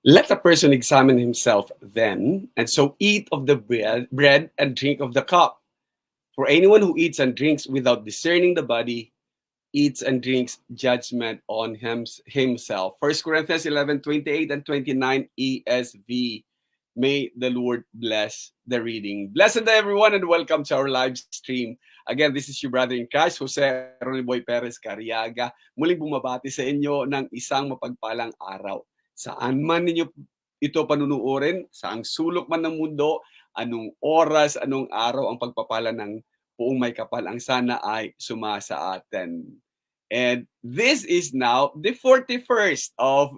Let a person examine himself then, and so eat of the bread and drink of the cup. For anyone who eats and drinks without discerning the body eats and drinks judgment on himself. 1 Corinthians 11:28 and 29 ESV. May the Lord bless the reading. Blessed day everyone and welcome to our live stream. Again, this is your brother in Christ, Jose Roniboy Perez Cariaga. Muling bumabati sa inyo ng isang mapagpalang araw. Saan man ninyo ito panunuorin, saang sulok man ng mundo, anong oras, anong araw ang pagpapala ng buong may kapal ang sana ay sumasa atin. And this is now the 41st of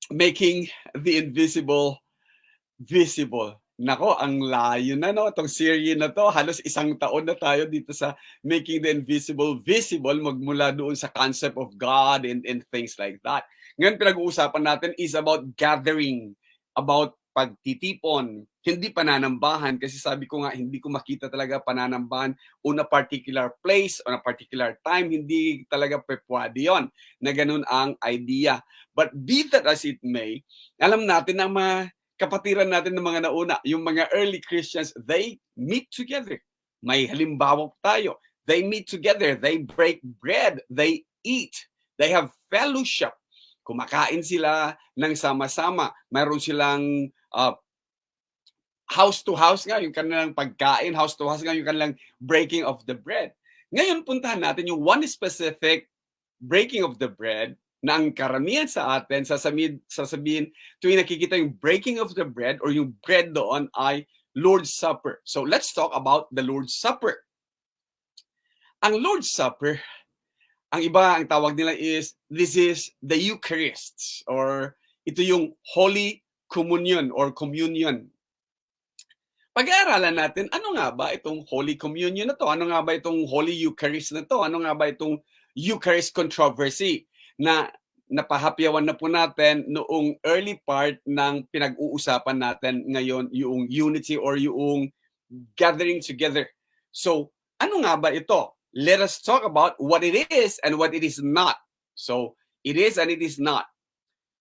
making the invisible visible. Nako, ang layo na no, itong series na to. Halos isang taon na tayo dito sa making the invisible visible, magmula doon sa concept of God and things like that. Ngayon pinag-uusapan natin is about gathering, about pagtitipon, hindi pananambahan, kasi sabi ko nga, hindi ko makita talaga pananambahan on a particular place, on a particular time, hindi talaga pwede yun, na ganun ang idea. But be that as it may, alam natin na mga kapatiran natin ng mga nauna, yung mga early Christians, they meet together. May halimbawa tayo. They meet together, they break bread, they eat, they have fellowship. Kumakain sila ng sama-sama. Mayroon silang house to house nga, yung kanilang pagkain, house to house nga, yung kanilang breaking of the bread. Ngayon, puntahan natin yung one specific breaking of the bread na ang karamihan sa atin, sasabihin, tuwing nakikita yung breaking of the bread or yung bread doon ay Lord's Supper. So let's talk about the Lord's Supper. Ang Lord's Supper, ang iba, ang tawag nila is, this is the Eucharist, or ito yung Holy Communion or Communion. Pag-aaralan natin, ano nga ba itong Holy Communion na to? Ano nga ba itong Holy Eucharist na to? Ano nga ba itong Eucharist controversy na napahapyawan na po natin noong early part ng pinag-uusapan natin ngayon, yung unity or yung gathering together. So, ano nga ba ito? Let us talk about what it is and what it is not. So, it is and it is not.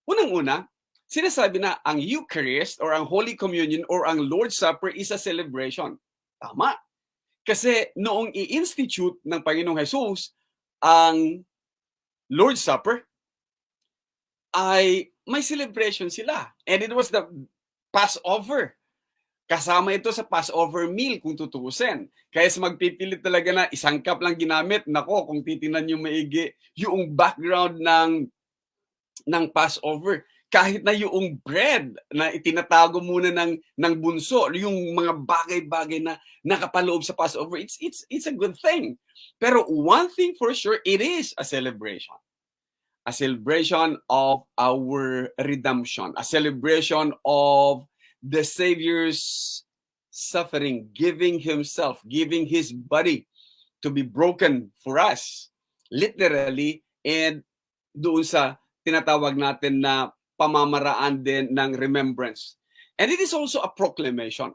Unang-una, sinasabi na ang Eucharist or ang Holy Communion or ang Lord's Supper is a celebration. Tama. Kasi noong i-institute ng Panginoong Jesus ang Lord's Supper, ay may celebration sila. And it was the Passover. Kasama ito sa Passover meal kung tutuusin. Kaya sa magpipilit talaga na isang cup lang ginamit, nako, kung titingnan nyo maigi, yung background ng Passover, kahit na yung bread na itinatago muna ng bunso, yung mga bagay-bagay na nakapaloob sa Passover, it's a good thing. Pero one thing for sure, it is a celebration. A celebration of our redemption, a celebration of the Savior's suffering, giving himself, giving his body to be broken for us, literally, and doon sa tinatawag natin na pamamaraan din ng remembrance. And it is also a proclamation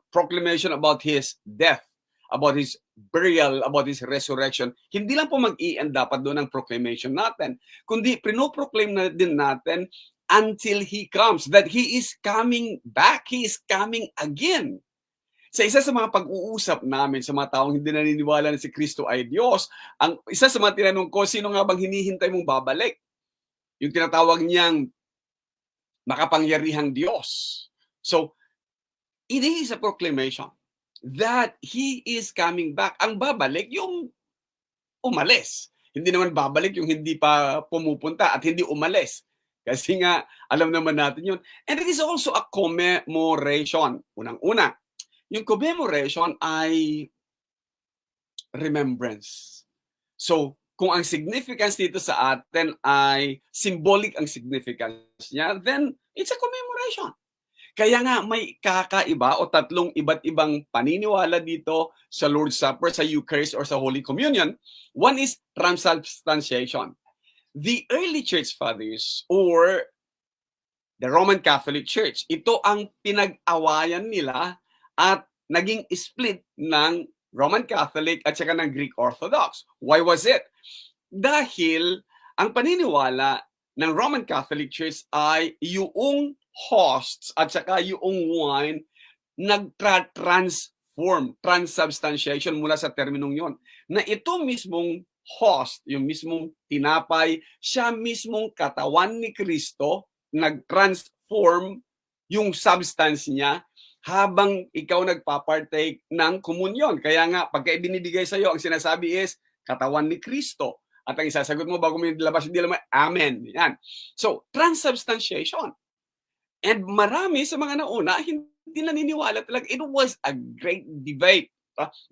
about his death, about his burial, about his resurrection. Hindi lang po mag-i-end dapat doon ang proclamation natin, kundi pinoproclaim na din natin until he comes, that he is coming back, he is coming again. Sa isa sa mga pag-uusap namin sa mga taong hindi naniniwala na si Kristo ay Diyos, ang isa sa mga tinanong ko, sino nga bang hinihintay mong babalik? Yung tinatawag niyang makapangyarihang Diyos. So, it is a proclamation that he is coming back. Ang babalik, yung umalis. Hindi naman babalik yung hindi pa pumupunta at hindi umalis. Kasi nga, alam naman natin yun. And it is also a commemoration. Unang-una, yung commemoration ay remembrance. So, kung ang significance dito sa atin ay symbolic ang significance niya, then it's a commemoration. Kaya nga may kakaiba o tatlong iba't ibang paniniwala dito sa Lord's Supper, sa Eucharist, or sa Holy Communion. One is transubstantiation. The early church fathers or the Roman Catholic Church, ito ang pinag-awayan nila at naging split ng Roman Catholic at saka ng Greek Orthodox. Why was it? Dahil ang paniniwala ng Roman Catholic Church ay yung hosts at saka yung wine nagtra-transform, transubstantiation mula sa terminong yon. Na ito mismong host, yung mismong tinapay, siya mismong katawan ni Kristo, nag-transform yung substance niya habang ikaw nagpa-partake ng komunyon. Kaya nga, pagka ibinibigay sa iyo, ang sinasabi is, katawan ni Kristo. At ang isasagot mo bago mo ilabas yung dilaw, amen. Yan. So, transubstantiation. And marami sa mga nauna, hindi naniniwala talaga. It was a great debate.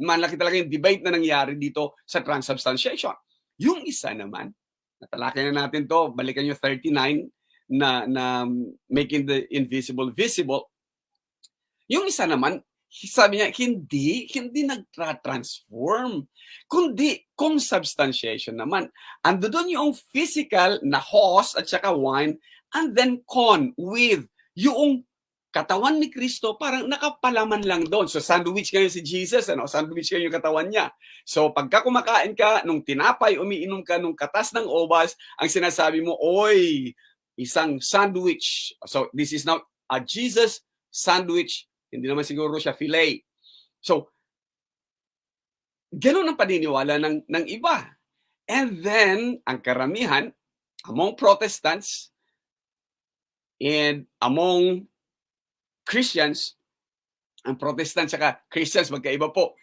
Malaki talaga yung debate na nangyari dito sa transubstantiation. Yung isa naman, natalakay na natin to, balikan yung 39 na making the invisible visible. Yung isa naman, sabi niya, hindi nagtra-transform, kundi consubstantiation naman. Ando doon yung physical na host at saka wine, and then with yung katawan ni Kristo, parang nakapalaman lang doon. So sandwich kayo si Jesus, sandwich kayo yung katawan niya. So pagka kumakain ka nung tinapay, umiinom ka nung katas ng obas, ang sinasabi mo, oy, isang sandwich. So this is now a Jesus sandwich. Hindi naman siguro siya filet. So, ganun ang paniniwala ng iba. And then, ang karamihan, among Protestants and among Christians, ang Protestant saka Christians, magkaiba po.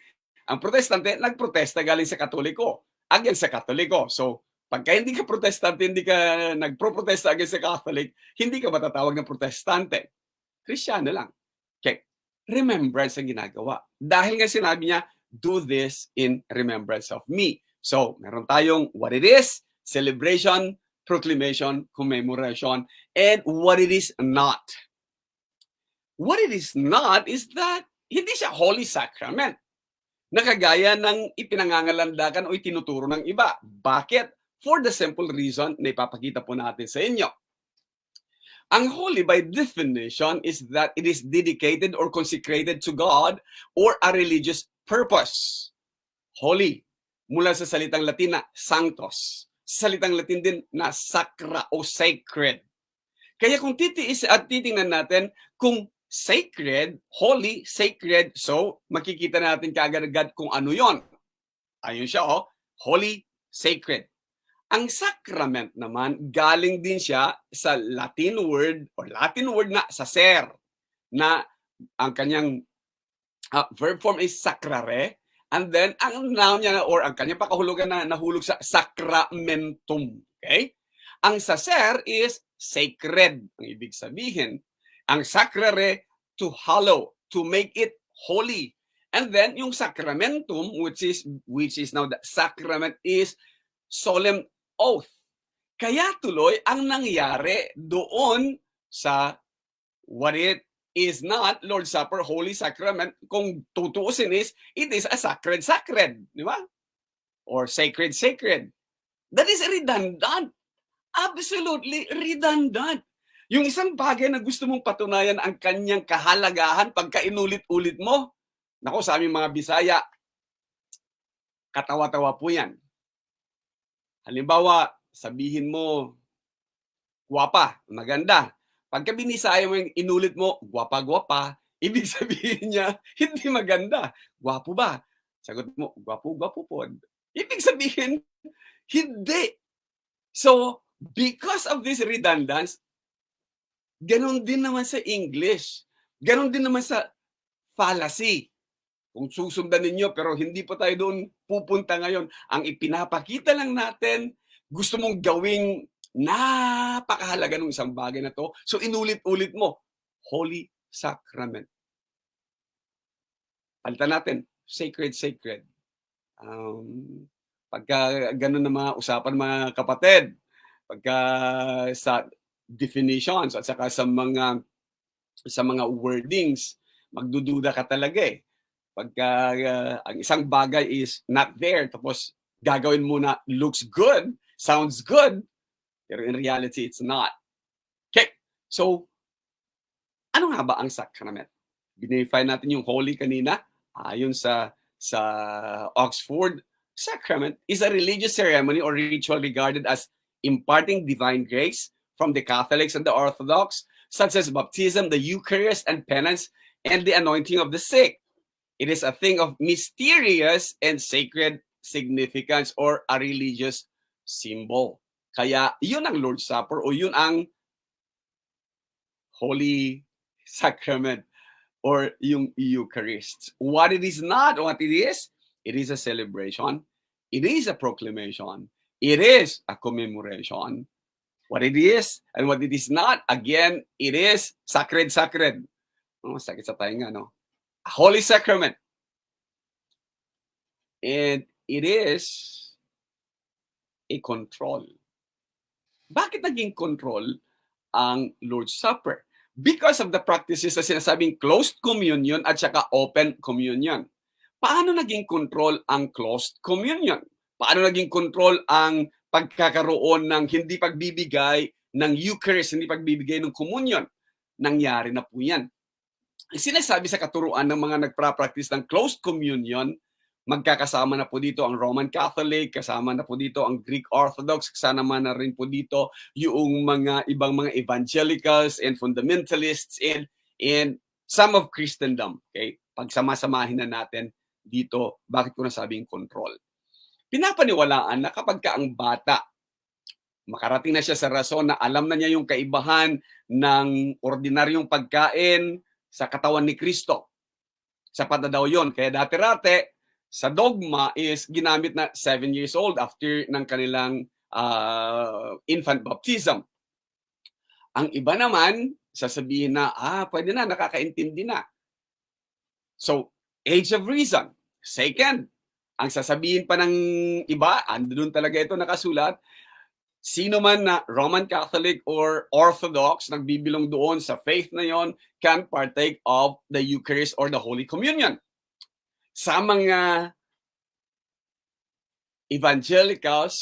Ang Protestante, nagprotesta galing sa Katoliko, against sa Katoliko. So, pagka hindi ka Protestante, hindi ka nagpro-protesta against sa Catholic, hindi ka matatawag na Protestante. Kristiyano lang. Okay. Remembrance ang ginagawa. Dahil nga sinabi niya, do this in remembrance of me. So, meron tayong what it is, celebration, proclamation, commemoration, and what it is not. What it is not is that hindi siya holy sacrament na kagaya ng ipinangangalandakan o itinuturo ng iba. Bakit? For the simple reason na ipapakita po natin sa inyo. Ang holy by definition is that it is dedicated or consecrated to God or a religious purpose. Holy, mula sa salitang Latin na sanctos. Salitang Latin din na sacra o sacred. Kaya kung titiis at titingnan natin kung sacred, holy, sacred, so makikita natin kaagad-agad kung ano yon. Ayun siya, holy, sacred. Ang sacrament naman, galing din siya sa Latin word na sacer, na ang kanyang verb form is sacrare, and then ang noun niya or ang kanyang pakahulugan na nahulog sa sacramentum. Okay? Ang sacer is sacred, ang ibig sabihin. Ang sacrare, to hallow, to make it holy. And then yung sacramentum, which is now the sacrament, is solemn oath. Kaya tuloy ang nangyari doon sa what it is not, Lord's Supper, Holy Sacrament, kung tutuusin is, it is a sacred, di ba? Or sacred. That is redundant. Absolutely redundant. Yung isang bagay na gusto mong patunayan ang kanyang kahalagahan pagka inulit-ulit mo, nako, sa aming mga Bisaya, katawa-tawa po yan. Halimbawa, sabihin mo, guwapa, maganda. Pagka binisaya mo yung inulit mo, guwapa-guwapa, ibig sabihin niya, hindi maganda. Guwapo ba? Sagot mo, guwapo po. Ibig sabihin, hindi. So, because of this redundance, ganon din naman sa English. Ganon din naman sa fallacy. Kung susundan ninyo, pero hindi pa tayo doon pupunta ngayon. Ang ipinapakita lang natin, gusto mong gawing napakahalaga ng isang bagay na to. So inulit-ulit mo, Holy Sacrament. Palitan natin, sacred. Pagka ganun na mga usapan mga kapatid, pagka sa definitions at saka sa mga wordings, magdududa ka talaga eh. Pagka ang isang bagay is not there, tapos gagawin mo na looks good, sounds good, pero in reality, it's not. Okay, so, ano nga ba ang sacrament? Binify natin yung holy kanina, ayon sa Oxford. Sacrament is a religious ceremony or ritual regarded as imparting divine grace from the Catholics and the Orthodox, such as baptism, the Eucharist, and penance, and the anointing of the sick. It is a thing of mysterious and sacred significance or a religious symbol. Kaya yun ang Lord's Supper o yun ang Holy Sacrament or yung Eucharist. What it is not, what it is a celebration, it is a proclamation, it is a commemoration. What it is and what it is not, again, it is sacred. Oh, sakit sa tainga, no? A Holy Sacrament. And it is a control. Bakit naging control ang Lord's Supper? Because of the practices na sinasabing closed communion at saka open communion. Paano naging control ang closed communion? Paano naging control ang pagkakaroon ng hindi pagbibigay ng Eucharist, hindi pagbibigay ng communion? Nangyari na po yan. Sinasabi sa katuruan ng mga nagpa-practice ng closed communion, magkakasama na po dito ang Roman Catholic, kasama na po dito ang Greek Orthodox, kasama na rin po dito yung mga ibang mga evangelicals and fundamentalists and some of Christendom. Okay? Pagsama-samahin na natin dito, bakit ko nasabing control? Pinapaniwalaan na kapag ka ang bata, makarating na siya sa rason na alam na niya yung kaibahan ng ordinaryong pagkain sa katawan ni Kristo. Sapat na daw yun. Kaya dati-rate, sa dogma is ginamit na 7 years old after ng kanilang infant baptism. Ang iba naman, sasabihin na, pwede na, nakakaintindi na. So, age of reason. Second, ang sasabihin pa ng iba, andun talaga ito nakasulat, sino man na Roman Catholic or Orthodox nagbibilong doon sa faith na yon can partake of the Eucharist or the Holy Communion. Sa mga evangelicals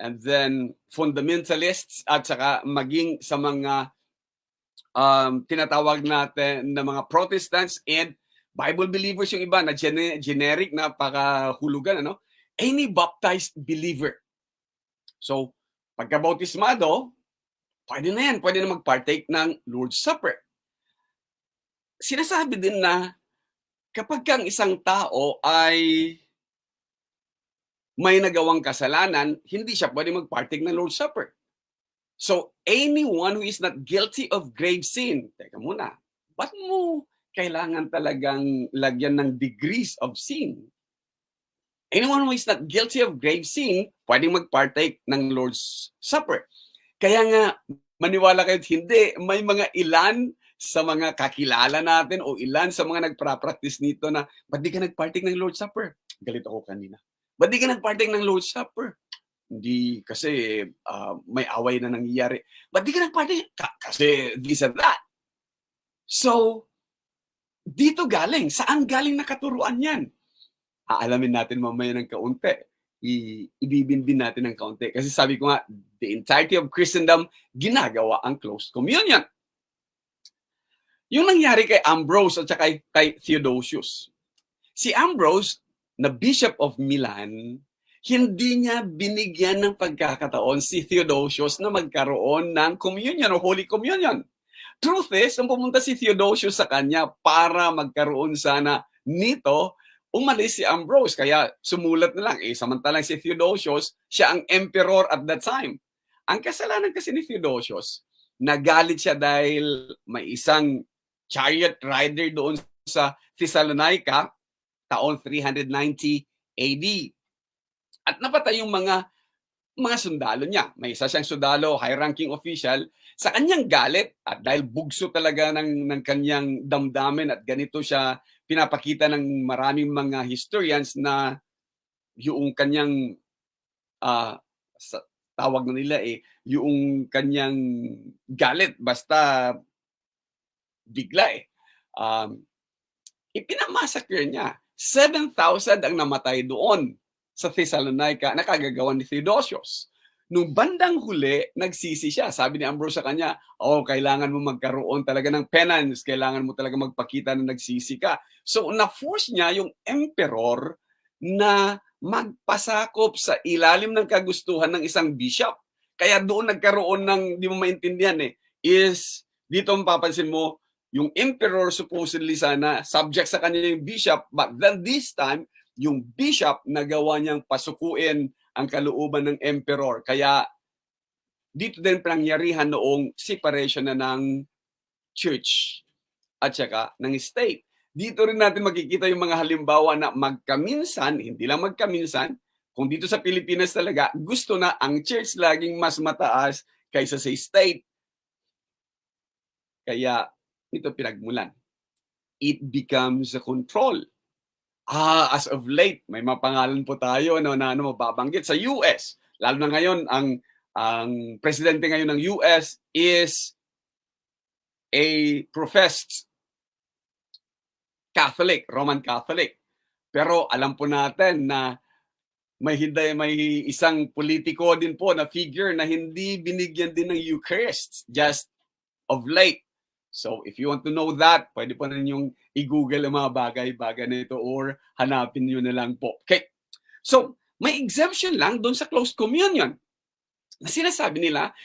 and then fundamentalists at saka maging sa mga tinatawag natin na mga Protestants and Bible believers yung iba na generic na pakahulugan, ano? Any baptized believer. So, pagkabautismado, pwede na yan. Pwede na mag-partake ng Lord's Supper. Sinasabi din na kapag kang isang tao ay may nagawang kasalanan, hindi siya pwede mag-partake ng Lord's Supper. So, anyone who is not guilty of grave sin, teka muna, ba't mo kailangan talagang lagyan ng degrees of sin? Anyone who is not guilty of grave sin, pwedeng mag-partake ng Lord's Supper. Kaya nga, maniwala kayo hindi, may mga ilan sa mga kakilala natin o ilan sa mga nagpa-practice nito na, ba't di ka nag-partake ng Lord's Supper? Galit ako kanina. Ba't di ka nag-partake ng Lord's Supper? Hindi, kasi may away na nangyayari. Ba't di ka nag-partake? Kasi this and that. So, dito galing. Saan galing na katuruan yan? Aalamin natin mamaya ng kaunti. Ibibinbin natin ng kaunti. Kasi sabi ko nga, the entirety of Christendom, ginagawa ang closed communion. Yung nangyari kay Ambrose at saka kay Theodosius. Si Ambrose, na Bishop of Milan, hindi niya binigyan ng pagkakataon si Theodosius na magkaroon ng communion o Holy Communion. Truth is, nung pumunta si Theodosius sa kanya para magkaroon sana nito, umalis si Ambrose. Kaya sumulat na lang, samantalang si Theodosius, siya ang emperor at that time. Ang kasalanan kasi ni Theodosius, nagalit siya dahil may isang chariot rider doon sa Thessalonica, taon 390 AD. At napatay yung mga sundalo niya. May isa siyang sundalo, high-ranking official, sa kanyang galit, at dahil bugso talaga ng kanyang damdamin at ganito siya pinapakita ng maraming mga historians na yung kanyang tawag na nila yung kanyang galit basta bigla ipinamassacre niya. 7,000 ang namatay doon sa Thessalonica na kagagawan ni Theodosius. Nung bandang huli, nagsisi siya. Sabi ni Ambrose sa kanya, kailangan mo magkaroon talaga ng penance. Kailangan mo talaga magpakita na nagsisi ka. So, na-force niya yung emperor na magpasakop sa ilalim ng kagustuhan ng isang bishop. Kaya doon nagkaroon ng, di mo maintindihan is dito mapapansin mo, yung emperor supposedly sana subject sa kanya yung bishop, but then this time, yung bishop nagawa niyang pasukuin ang kalooban ng emperor. Kaya dito din pangyarihan noong separation na ng church at saka ng state. Dito rin natin makikita yung mga halimbawa na magkaminsan, hindi lang magkaminsan, kung dito sa Pilipinas talaga, gusto na ang church laging mas mataas kaysa sa state. Kaya ito pinagmulan. It becomes a control. As of late, may mga pangalan po tayo na mababanggit sa US. Lalo na ngayon, ang presidente ngayon ng US is a professed Catholic, Roman Catholic. Pero alam po natin na may isang politiko din po na figure na hindi binigyan din ng Eucharist just of late. So if you want to know that, pwede po ninyong i-google ang mga bagay-bagay na ito or hanapin nyo na lang po. Okay. So may exemption lang doon sa closed communion. Na sinasabi nila,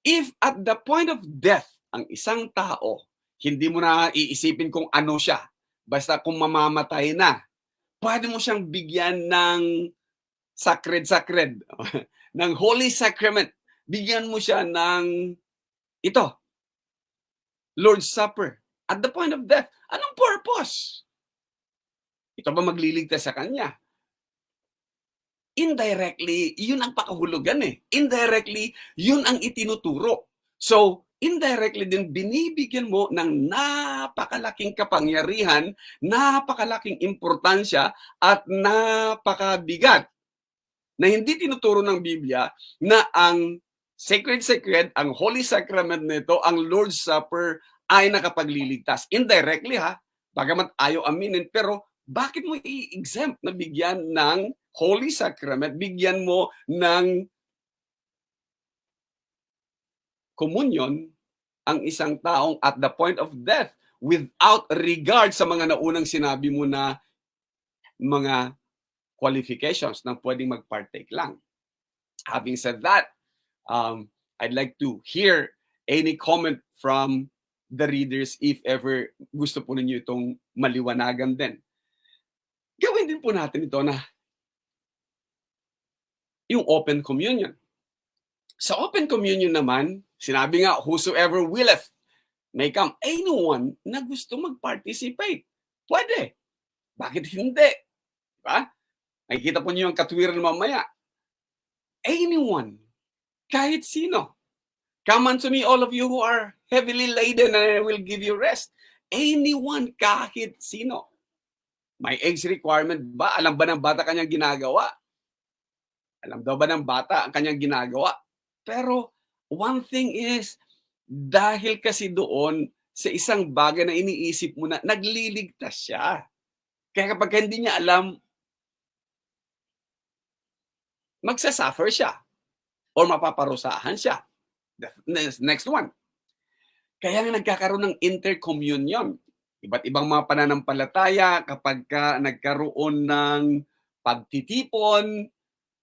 if at the point of death, ang isang tao, hindi mo na iisipin kung ano siya, basta kung mamamatay na, pwede mo siyang bigyan ng sacred, ng Holy Sacrament. Bigyan mo siya ng ito, Lord's Supper. At the point of death, anong purpose? Ito ba magliligtas sa kanya? Indirectly, yun ang pakahulugan Indirectly, yun ang itinuturo. So, indirectly din binibigyan mo ng napakalaking kapangyarihan, napakalaking importansya, at napakabigat na hindi tinuturo ng Biblia na ang sacred, ang Holy Sacrament nito, ang Lord's Supper, ay nakapagliligtas. Indirectly bagamat ayaw aminin, pero bakit mo i-exempt na bigyan ng Holy Sacrament, bigyan mo ng communion ang isang taong at the point of death without regard sa mga naunang sinabi mo na mga qualifications na pwedeng mag-partake lang. Having said that, I'd like to hear any comment from the readers if ever gusto po ninyo itong maliwanagan din. Gawin din po natin ito na yung open communion. Sa open communion naman, sinabi nga, whosoever willeth may come. Anyone na gusto mag-participate, pwede. Bakit hindi? Diba? Nakikita po niyo yung katwiran mamaya. Anyone, kahit sino. Come unto me, all of you who are heavily laden, and I will give you rest. Anyone, kahit sino. May age requirement ba? Alam ba ng bata kanyang ginagawa? Alam daw ba ng bata ang kanyang ginagawa? Pero one thing is, dahil kasi doon sa isang bagay na iniisip mo na nagliligtas siya. Kaya kapag hindi niya alam, magsasuffer siya or mapaparusahan siya. Next one. Kaya nga nagkakaroon ng intercommunion. Iba't ibang mga pananampalataya kapag nagkaroon ng pagtitipon,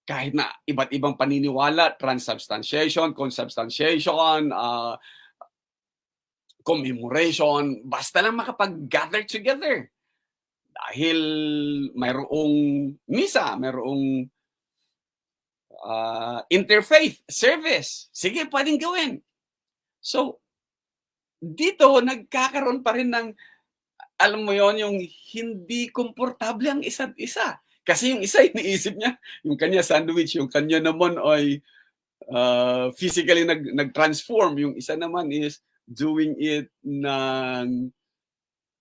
kahit na iba't ibang paniniwala, transubstantiation, consubstantiation, commemoration, basta lang makapag-gather together. Dahil mayroong misa, mayroong interfaith service. Sige, pwedeng gawin. So, dito nagkakaroon pa rin ng, alam mo yon, yung hindi komportable ang isa't isa. Kasi yung isa, iniisip niya, yung kanya sandwich, yung kanya naman ay physically nag-transform. Yung isa naman is doing it ng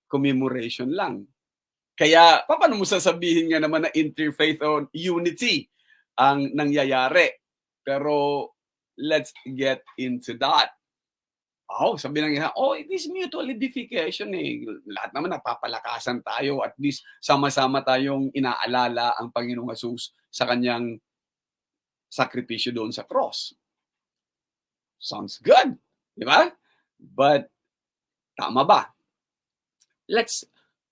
commemoration lang. Kaya, paano mo sasabihin nga naman na interfaith or unity ang nangyayari? Pero, let's get into that. Sabi ng isa, it is mutual edification Lahat naman napapalakasan tayo, at least sama-sama tayong inaalala ang Panginoong Jesus sa kanyang sakripisyo doon sa cross. Sounds good, di ba? But, tama ba? Let's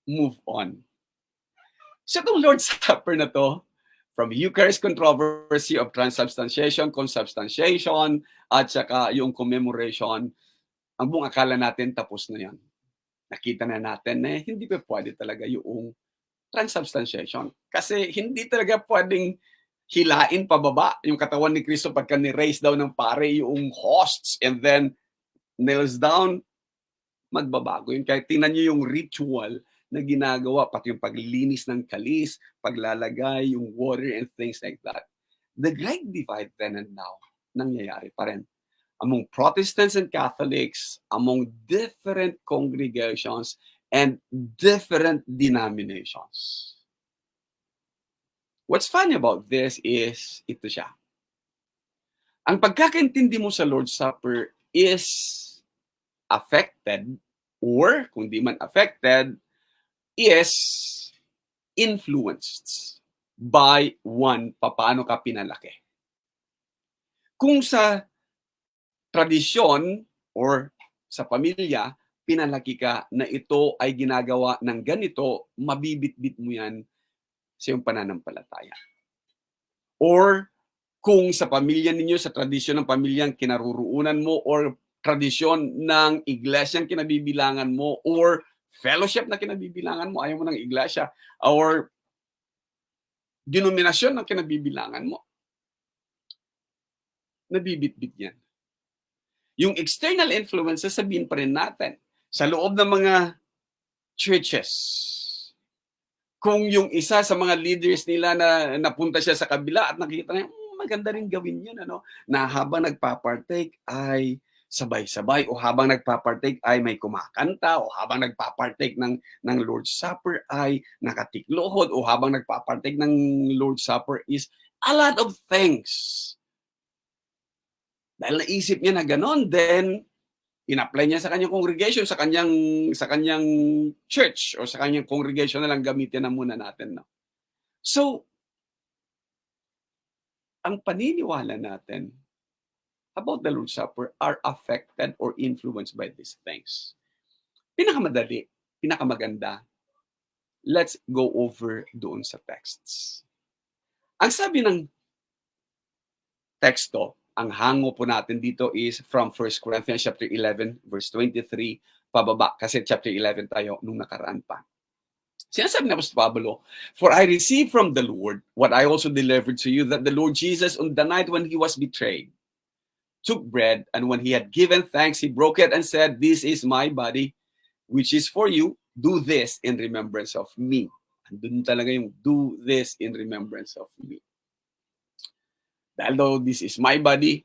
move on. So itong Lord's Supper na to, from Eucharist controversy of transubstantiation, consubstantiation, at saka yung commemoration, ang buong akala natin tapos na yan. Nakita na natin na hindi pa pwede talaga yung transubstantiation. Kasi hindi talaga pwedeng hilain pababa yung katawan ni Kristo pagka ni-raise daw ng pare yung hosts and then nails down, magbabago yun. Kaya tingnan nyo yung ritual na ginagawa, pati yung paglilinis ng kalis, paglalagay, yung water and things like that. The great divide then and now, nangyayari pa rin. Among Protestants and Catholics, among different congregations and different denominations. What's funny about this is, ito siya. Ang pagkakaintindi mo sa Lord's Supper is affected, or kung di man affected, is influenced by one, paano ka pinalaki. Kung sa tradisyon or sa pamilya, pinalaki ka na ito ay ginagawa ng ganito, mabibitbit mo yan sa iyong pananampalataya. Or kung sa pamilya ninyo, sa tradisyon ng pamilyang kinaruruunan mo, or tradisyon ng iglesyang kinabibilangan mo, or fellowship na kinabibilangan mo, ayaw mo ng iglesia, or denominasyon na kinabibilangan mo, nabibitbit yan. Yung external influences, sabihin pa rin natin, sa loob ng mga churches, kung yung isa sa mga leaders nila na napunta siya sa kabila at nakita niya, maganda rin gawin yun, ano? Na habang nagpa-partake ay sabay-sabay, o habang nagpa-partake ay may kumakanta, o habang nagpa-partake ng Lord's Supper ay nakatiklohod, o habang nagpa-partake ng Lord's Supper is a lot of things. Dahil naisip niya na ganon, then in-apply niya sa kanyang congregation, sa kanyang church, o sa kanyang congregation na lang gamitin na muna natin. No? So, ang paniniwala natin about the Lord's Supper are affected or influenced by these things. Pinakamadali, pinakamaganda, let's go over doon sa texts. Ang sabi ng teksto, ang hango po natin dito is from 1 Corinthians chapter 11, verse 23, pababa, kasi chapter 11 tayo nung nakaraan pa. Sinasabi na Apostol Pablo, "For I received from the Lord what I also delivered to you, that the Lord Jesus, on the night when he was betrayed, took bread, and when he had given thanks, he broke it and said, 'This is my body, which is for you. Do this in remembrance of me.'" Andun talaga yung do this in remembrance of me. Dahil daw this is my body,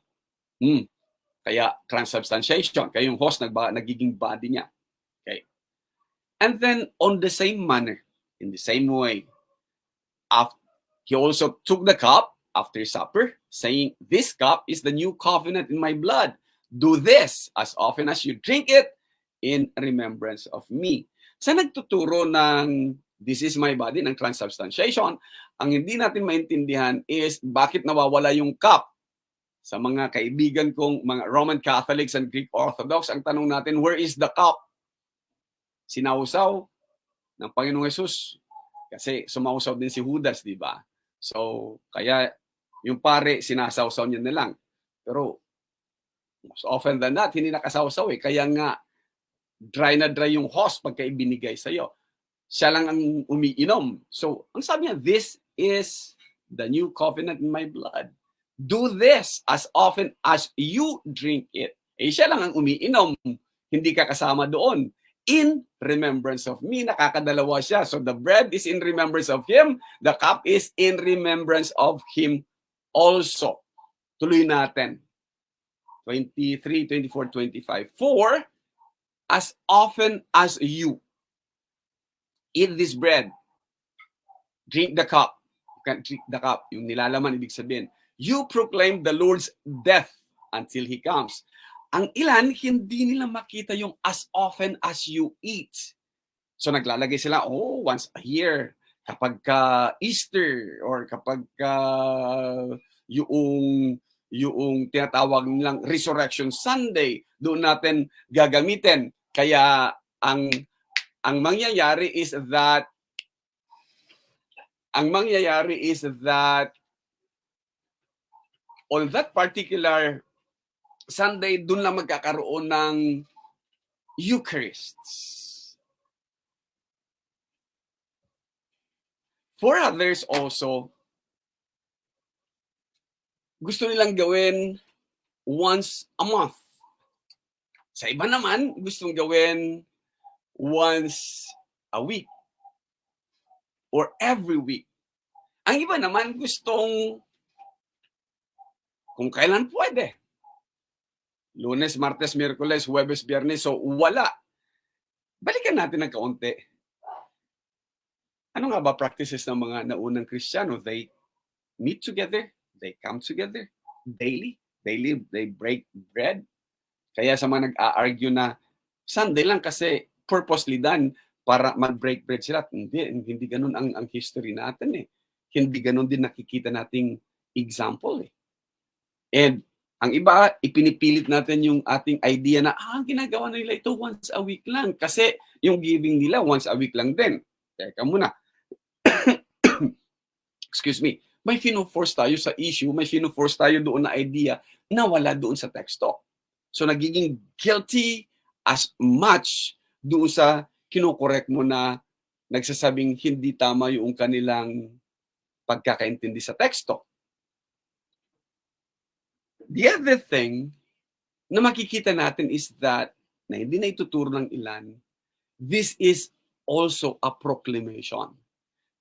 kaya transubstantiation, kaya yung host nagiging body niya. Okay. And then on the same manner, in the same way, he also took the cup after supper, saying, "This cup is the new covenant in my blood. Do this as often as you drink it in remembrance of me." Sa nagtuturo ng this is my body, ng transubstantiation, ang hindi natin maintindihan is bakit nawawala yung cup. Sa mga kaibigan kong mga Roman Catholics and Greek Orthodox, ang tanong natin, where is the cup? Sinausaw ng Panginoong Hesus. Kasi sumausaw din si Judas, di ba? So, kaya yung pare, sinasawsaw niya na lang. Pero, most often than not, hindi nakasawsaw eh. Kaya nga, dry na dry yung host pagka ibinigay sa'yo. Siya lang ang umiinom. So, ang sabi niya, "This is the new covenant in my blood. Do this as often as you drink it." Eh, siya lang ang umiinom. Hindi ka kasama doon. In remembrance of me, nakakadalawa siya. So the bread is in remembrance of him, the cup is in remembrance of him also. Tuloy natin. 23, 24, 25. "For as often as you eat this bread, drink the cup," you can drink the cup, yung nilalaman, ibig sabihin, "you proclaim the Lord's death until he comes." Ang ilan, hindi nila makita yung as often as you eat. So naglalagay sila, once a year, kapag ka Easter, or kapag ka yung tinatawag nilang Resurrection Sunday, doon natin gagamitin. Kaya ang mangyayari is that ang mangyayari is that on that particular Sunday, dun lang magkakaroon ng Eucharists. For others also, gusto nilang gawin once a month. Sa iba naman, gustong gawin once a week or every week. Ang iba naman gustong kung kailan pwede. Lunes, Martes, Miyerkules, Huwebes, Biyernes, so wala. Balikan natin ng kaunti. Ano nga ba practices ng mga naunang Kristiyano? They meet together, they come together daily, they break bread. Kaya sa mga nag-a-argue na Sunday lang kasi purposely done para mag-break bread sila. Hindi ganun ang history natin eh. Hindi ganun din nakikita nating example eh. And ang iba, ipinipilit natin yung ating idea na ginagawa nila ito once a week lang kasi yung giving nila once a week lang din. Teka muna. Excuse me. May fino-force tayo sa issue, may fino-force tayo doon na idea na wala doon sa teksto. So nagiging guilty as much doon sa kinokorek mo na nagsasabing hindi tama yung kanilang pagkakaintindi sa teksto. The other thing na makikita natin is that, na hindi na ituturo ng ilan, this is also a proclamation.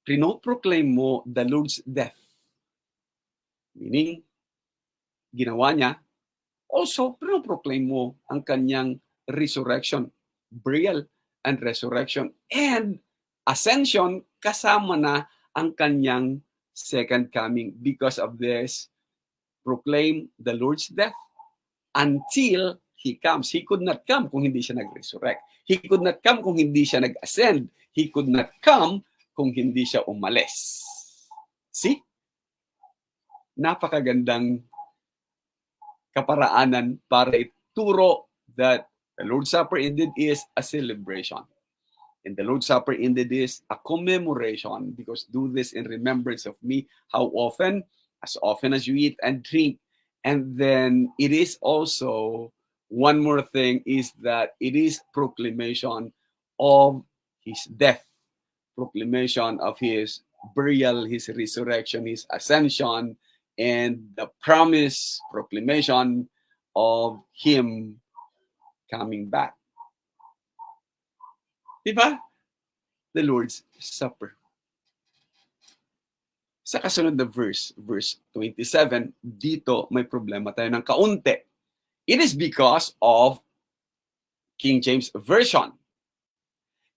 Pinoproclaim mo the Lord's death. Meaning, ginawa niya, also, pinoproclaim mo ang kanyang resurrection, burial, and resurrection. And ascension, kasama na ang kanyang second coming. Because of this, proclaim the Lord's death until He comes. He could not come kung hindi siya nag-resurrect. He could not come kung hindi siya nag-ascend. He could not come kung hindi siya umalis. See? Napakagandang kaparaanan para ituro that the Lord's Supper indeed is a celebration. And the Lord's Supper indeed is a commemoration, because do this in remembrance of me. How often? As often as you eat and drink. And then it is also, one more thing is that it is proclamation of His death, proclamation of His burial, His resurrection, His ascension, and the promise, proclamation of Him coming back. Diba? The Lord's Supper. Sa kasunod na verse 27, dito may problema tayo ng kaunti. It is because of King James Version.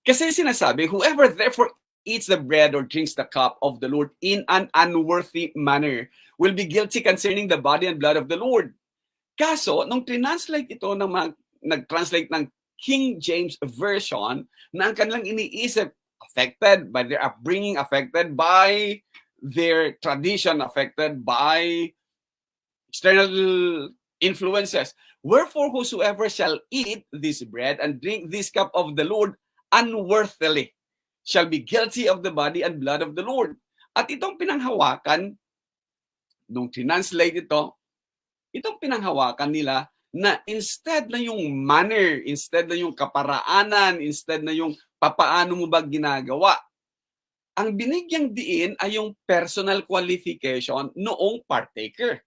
Kasi sinasabi, whoever therefore eats the bread or drinks the cup of the Lord in an unworthy manner will be guilty concerning the body and blood of the Lord. Kaso, nung translate ito, nag-translate ng King James Version, na ang kanilang iniisip, affected by their upbringing, affected by their tradition, affected by external influences. Wherefore, whosoever shall eat this bread and drink this cup of the Lord unworthily shall be guilty of the body and blood of the Lord. At itong pinanghawakan, nung translate ito, itong pinanghawakan nila na instead na yung manner, instead na yung kaparaanan, instead na yung papaano mo ba ginagawa, ang binigyang diin ay yung personal qualification noong partaker.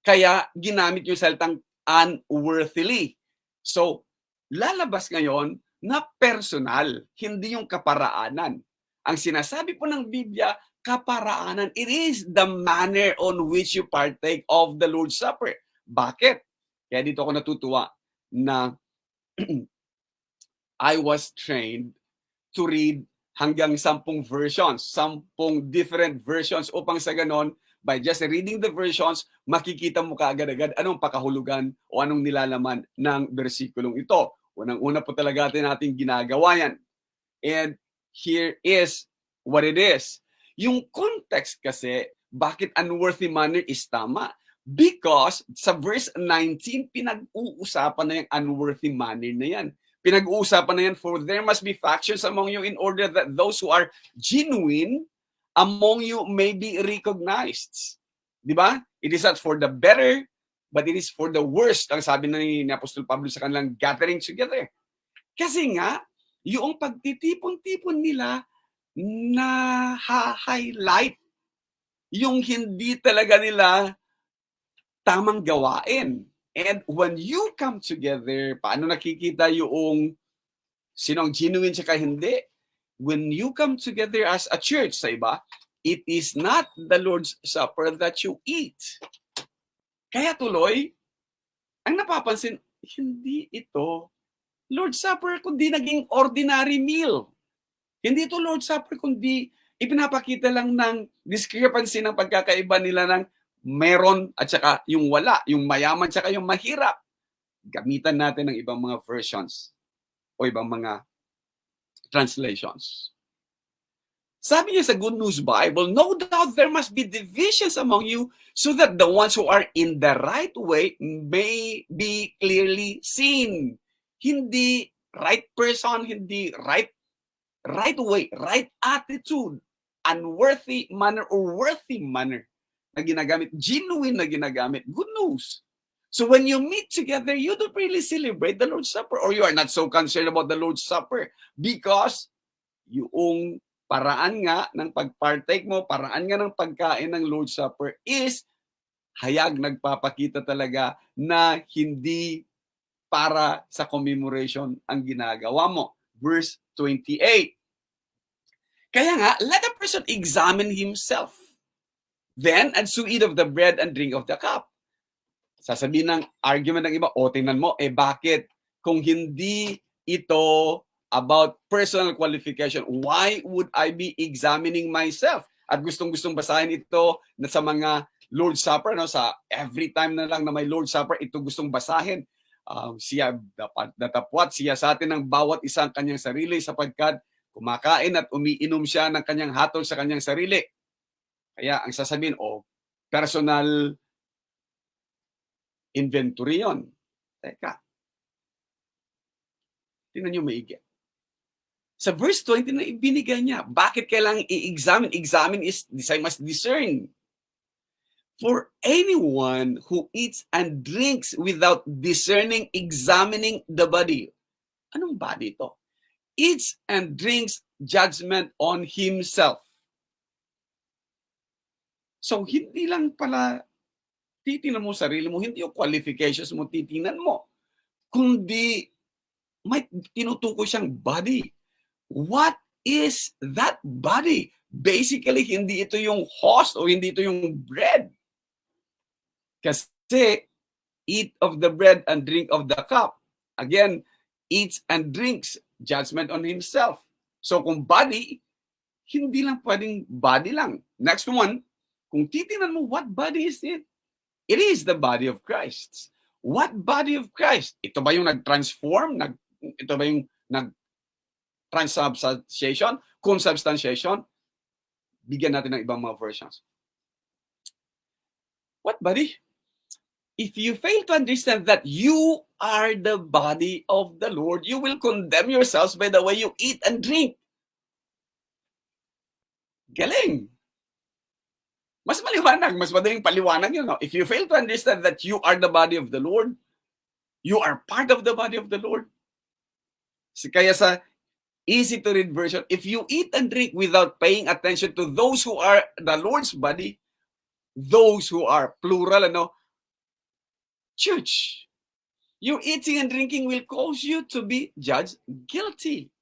Kaya ginamit yung salitang unworthily. So, lalabas ngayon na personal, hindi yung kaparaanan. Ang sinasabi po ng Biblia, kaparaanan, it is the manner on which you partake of the Lord's Supper. Bakit? Kaya dito ako natutuwa na I was trained to read hanggang 10 versions, 10 different versions upang sa ganon, by just reading the versions, makikita mo kaagad-agad anong pakahulugan o anong nilalaman ng bersikulong ito. Unang-una po talaga natin ginagawa yan. And here is what it is. Yung context kasi, bakit unworthy manner is tama? Because sa verse 19, pinag-uusapan na yung unworthy manner na yan. Pinag-uusapan na yan, for there must be factions among you in order that those who are genuine among you may be recognized. Di ba? It is not for the better, but it is for the worst, ang sabi ni Apostol Pablo sa kanilang gathering together. Kasi nga, yung pagtitipon-tipon nila na highlight yung hindi talaga nila tamang gawain. And when you come together, paano nakikita yung sinong genuine tsaka hindi? When you come together as a church, sa iba, it is not the Lord's Supper that you eat. Kaya tuloy, ang napapansin, hindi ito Lord's Supper kundi naging ordinary meal. Hindi ito Lord's Supper kundi ipinapakita lang ng discrepancy ng pagkakaiba nila ng meron at saka yung wala, yung mayaman at saka yung mahirap. Gamitan natin ng ibang mga versions o ibang mga translations. Sabi niya sa Good News Bible, no doubt there must be divisions among you so that the ones who are in the right way may be clearly seen. Hindi right person, hindi right way, right attitude, unworthy manner or worthy manner na ginagamit, genuine na ginagamit. Good news. So when you meet together, you don't really celebrate the Lord's Supper or you are not so concerned about the Lord's Supper because yung paraan nga ng pag-partake mo, paraan nga ng pagkain ng Lord's Supper is hayag nagpapakita talaga na hindi para sa commemoration ang ginagawa mo. Verse 28. Kaya nga, let a person examine himself. Then, and so eat of the bread and drink of the cup. Sasabihin ng argument ng iba, tingnan mo, bakit kung hindi ito about personal qualification, why would I be examining myself? At gustong-gustong basahin ito na sa mga Lord's Supper, no? Sa every time na lang na may Lord's Supper, ito gustong basahin. Siya dapat datapwat siya sa atin ng bawat isang kanyang sarili sapagkat kumakain at umiinom siya ng kanyang hatol sa kanyang sarili. Kaya ang sasabihin, personal inventory yun. Teka. Tingnan nyo maigi. Sa verse 20 na ibinigay niya, bakit kailangang i-examine? Examine is, I must discern. For anyone who eats and drinks without discerning, examining the body. Anong body ito? Eats and drinks judgment on himself. So, hindi lang pala titingnan mo sarili mo, hindi yung qualifications mo titingnan mo, kundi may tinutukoy siyang body. What is that body? Basically, hindi ito yung host o hindi ito yung bread. Kasi, eat of the bread and drink of the cup. Again, eats and drinks, judgment on himself. So, kung body, hindi lang pwedeng body lang. Next one, kung titingnan mo, what body is it? It is the body of Christ. What body of Christ? Ito ba yung nag-transform? Ito ba yung nag-transubstantiation? Consubstantiation? Bigyan natin ng ibang mga versions. What body? If you fail to understand that you are the body of the Lord, you will condemn yourselves by the way you eat and drink. Galing! Mas maliwanag, mas madaling paliwanag yun. No? If you fail to understand that you are the body of the Lord, you are part of the body of the Lord. Kaya sa easy to read version, if you eat and drink without paying attention to those who are the Lord's body, those who are plural, church, your eating and drinking will cause you to be judged guilty.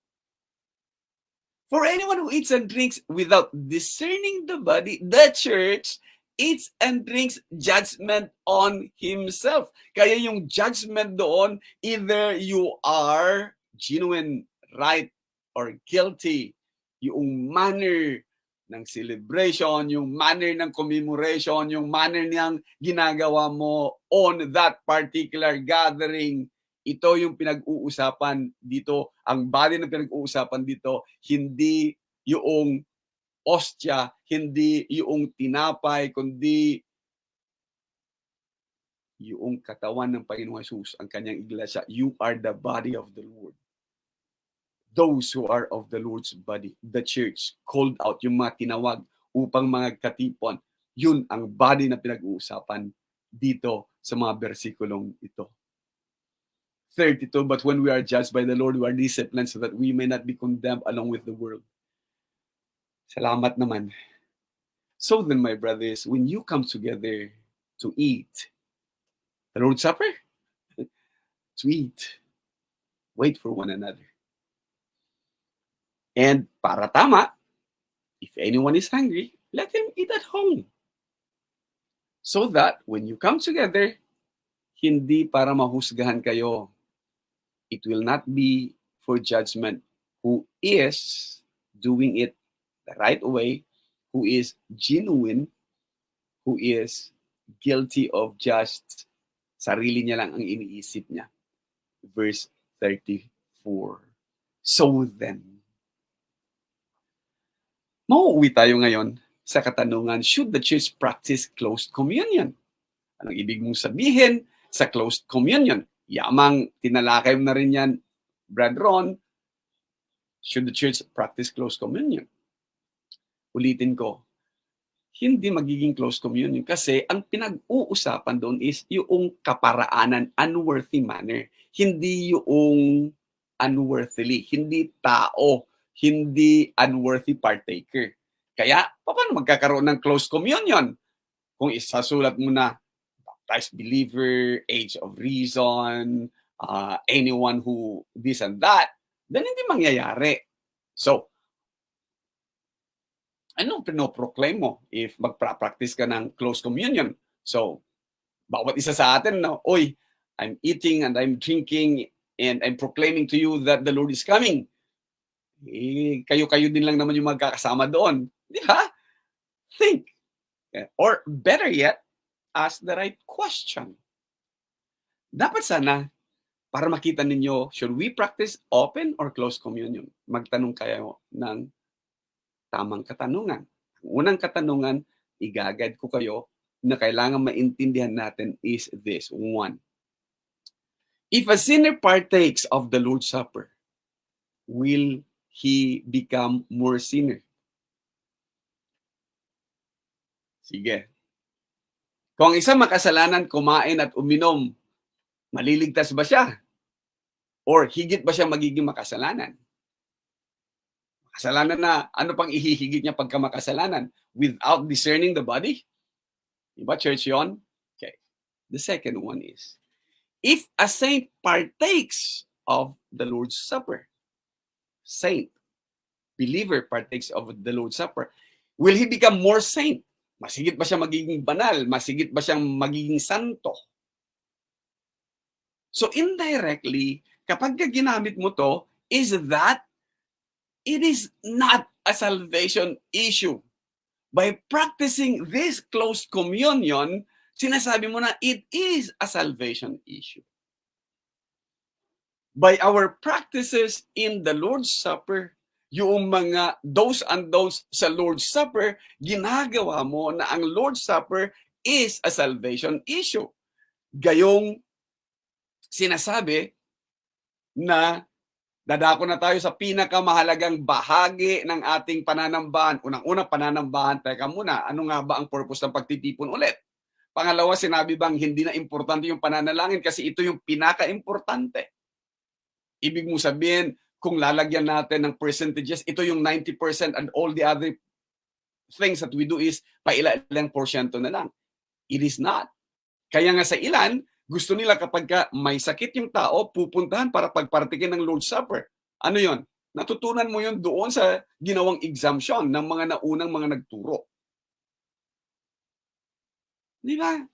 For anyone who eats and drinks without discerning the body, the church eats and drinks judgment on himself. Kaya yung judgment doon, either you are genuine, right, or guilty. Yung manner ng celebration, yung manner ng commemoration, yung manner niyang ginagawa mo on that particular gathering, ito yung pinag-uusapan dito. Ang body ng pinag-uusapan dito, hindi yung ostya, hindi yung tinapay, kundi yung katawan ng Panginoong Jesus, ang kanyang iglesia. You are the body of the Lord. Those who are of the Lord's body, the church, called out, yung mga tinawag, upang mga katipon. Yun ang body na pinag-uusapan dito sa mga bersikulong ito. 32, but when we are judged by the Lord, we are disciplined so that we may not be condemned along with the world. Salamat naman. So then, my brothers, when you come together to eat the Lord's Supper, to eat, wait for one another. And para tama, if anyone is hungry, let him eat at home. So that when you come together, hindi para mahusgahan kayo. It will not be for judgment. Who is doing it the right way, who is genuine, who is guilty of just sarili niya lang ang iniisip niya. Verse 34. So then, mauuwi tayo ngayon sa katanungan, should the church practice closed communion? Anong ibig mong sabihin sa closed communion? Yamang tinalakay mo na rin yan, Brad Ron, should the church practice closed communion? Ulitin ko, hindi magiging closed communion kasi ang pinag-uusapan doon is yung kaparaanan, unworthy manner. Hindi yung unworthily, hindi tao, hindi unworthy partaker. Kaya, paano magkakaroon ng closed communion? Kung isasulat mo na, baptized believer, age of reason, anyone who this and that, then hindi mangyayari. So, anong pinoproclaim mo if magpa-practice ka ng close communion? So, bawat isa sa atin, no, oy, I'm eating and I'm drinking and I'm proclaiming to you that the Lord is coming. Eh, kayo-kayo din lang naman yung magkakasama doon. Di ba? Think. Or better yet, ask the right question. Dapat sana, para makita ninyo, should we practice open or closed communion? Magtanong kayo ng tamang katanungan. Ang unang katanungan, igagad ko kayo na kailangan maintindihan natin is this. One, if a sinner partakes of the Lord's Supper, will he become more sinner? Sige. Kung isang makasalanan kumain at uminom, maliligtas ba siya? Or higit ba siya magiging makasalanan? Makasalanan na, ano pang ihihigit niya pagka makasalanan? Without discerning the body? Diba, church yun? Okay. The second one is, if a saint partakes of the Lord's Supper, saint, believer partakes of the Lord's Supper, will he become more saint? Masigit ba siya magiging banal? Masigit ba siyang magiging santo? So indirectly, kapag ginamit mo to, is that it is not a salvation issue. By practicing this close communion, sinasabi mo na it is a salvation issue. By our practices in the Lord's Supper, yung mga do's and don'ts sa Lord's Supper, ginagawa mo na ang Lord's Supper is a salvation issue. Gayong sinasabi na dadako na tayo sa pinakamahalagang bahagi ng ating pananambahan. Unang-unang pananambahan, teka muna, ano nga ba ang purpose ng pagtitipon ulit? Pangalawa, sinabi bang hindi na importante yung pananalangin kasi ito yung pinaka-importante. Ibig mo sabihin, kung lalagyan natin ng percentages, ito yung 90% and all the other things that we do is pailang porsyento na lang. It is not. Kaya nga sa ilan, gusto nila kapag may sakit yung tao, pupuntahan para pagpartikin ng Lord's Supper. Ano yon? Natutunan mo yun doon sa ginawang exemption ng mga naunang mga nagturo. Di ba?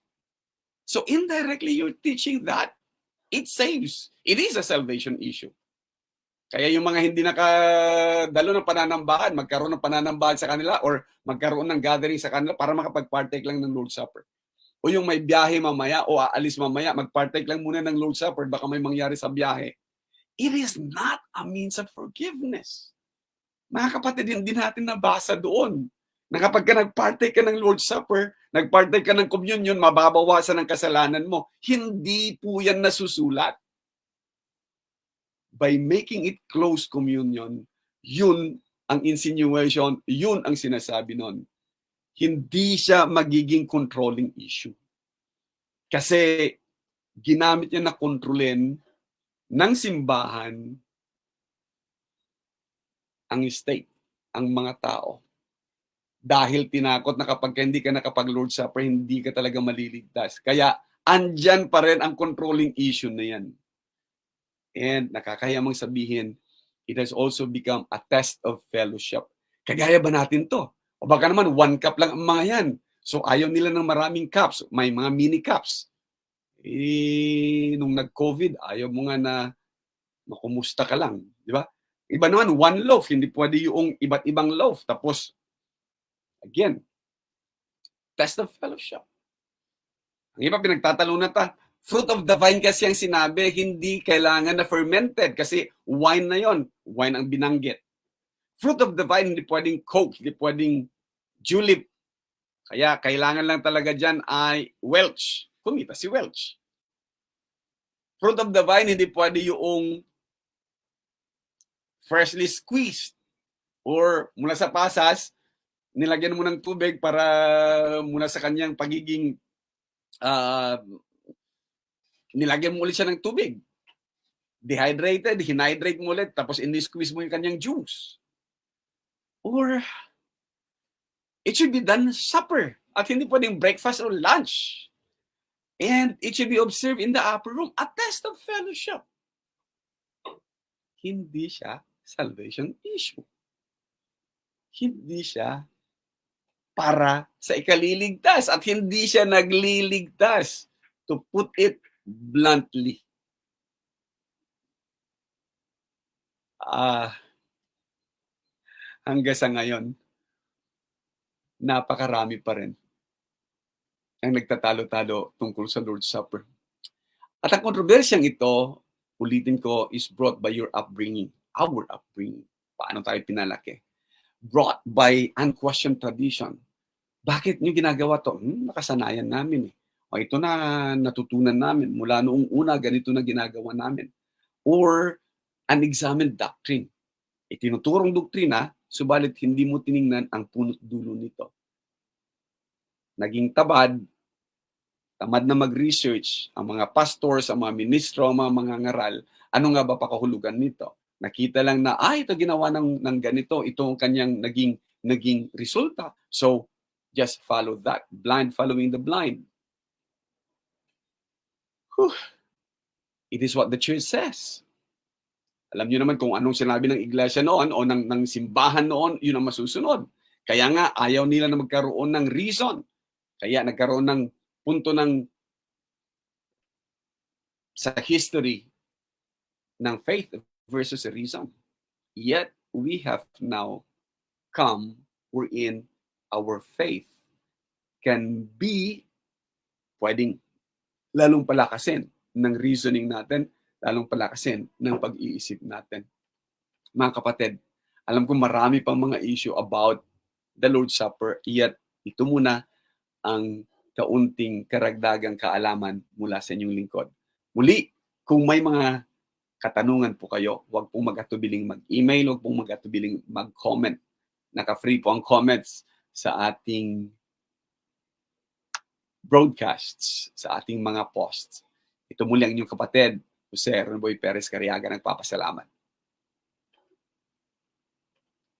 So indirectly, you're teaching that it saves. It is a salvation issue. Kaya yung mga hindi nakadalo ng pananambahan, magkaroon ng pananambahan sa kanila or magkaroon ng gathering sa kanila para makapag-partake lang ng Lord's Supper. O yung may biyahe mamaya o aalis mamaya, mag-partake lang muna ng Lord's Supper, baka may mangyari sa biyahe. It is not a means of forgiveness. Mga kapatid, hindi natin nabasa doon na kapag ka nag-partake ka ng Lord's Supper, nag-partake ka ng communion, mababawasan ang kasalanan mo. Hindi po yan nasusulat. By making it close communion, yun ang insinuation, yun ang sinasabi nun. hindi siya magiging controlling issue. Kasi ginamit niya na kontrolin ng simbahan ang state, ang mga tao. Dahil tinakot na kapag hindi ka nakapag-Lord's Supper, hindi ka talaga maliligtas. Kaya andyan pa rin ang controlling issue na yan. And nakakaya mong sabihin, it has also become a test of fellowship. Kagaya ba natin to? O baka naman, 1 cup lang ang mga yan. So ayaw nila ng maraming cups. May mga mini cups. Nung nag-COVID, ayaw mo nga na makumusta ka lang. Di ba? Iba naman, 1 loaf. Hindi pwede yung iba't ibang loaf. Tapos, again, test of fellowship. Ang iba pinagtatalunan ta, fruit of the vine kasi ang sinabi, hindi kailangan na fermented kasi wine na yon. Wine ang binanggit. Fruit of the vine, hindi pwedeng Coke, hindi pwedeng julep. Kaya kailangan lang talaga dyan ay Welch. Kumita si Welch. Fruit of the vine, hindi pwede yung freshly squeezed. Or mula sa pasas, nilagyan mo ng tubig para mula sa kanyang pagiging nilagyan mo ulit siya ng tubig. Dehydrated, hinidrate mo ulit, tapos in-squeeze mo yung kanyang juice. Or, it should be done supper. At hindi pwedeng breakfast or lunch. And it should be observed in the upper room. A test of fellowship. Hindi siya salvation issue. Hindi siya para sa ikaliligtas. At hindi siya nagliligtas. To put it bluntly. Hanggang sa ngayon, napakarami pa rin ang nagtatalo-talo tungkol sa Lord's Supper. At ang kontrobersyang ito, ulitin ko, is brought by your upbringing, our upbringing. Paano tayo pinalaki? Brought by unquestioned tradition. Bakit nyo ginagawa to? Nakasanayan namin eh. O ito na natutunan namin. Mula noong una, ganito na ginagawa namin. Or unexamined doctrine. Itinuturong doktrina, subalit hindi mo tiningnan ang punot dulo nito. Naging tamad na mag-research ang mga pastors, ang mga ministro, ang mga ngaral, ano nga ba pakahulugan nito? Nakita lang na, ito ginawa ng ganito, ito ang kanyang naging resulta. So, just follow that. Blind following the blind. Whew. It is what the church says. Alam niyo naman kung anong sinabi ng iglesia noon o ng simbahan noon, yun ang masusunod. Kaya nga, ayaw nila na magkaroon ng reason. Kaya nagkaroon ng punto sa history ng faith versus reason. Yet, we have now come wherein our faith can be pwedeng lalong palakasin ng reasoning natin, lalong palakasin ng pag-iisip natin. Mga kapatid, alam ko marami pang mga issue about the Lord's Supper, yet ito muna ang kaunting karagdagang kaalaman mula sa inyong lingkod. Muli, kung may mga katanungan po kayo, huwag pong mag-atubiling mag-email, huwag pong mag-atubiling mag-comment. Naka-free po ang comments sa ating broadcasts, sa ating mga posts. Ito muli ang inyong kapatid, Jose Ronboy Perez Cariaga, nagpapasalamat.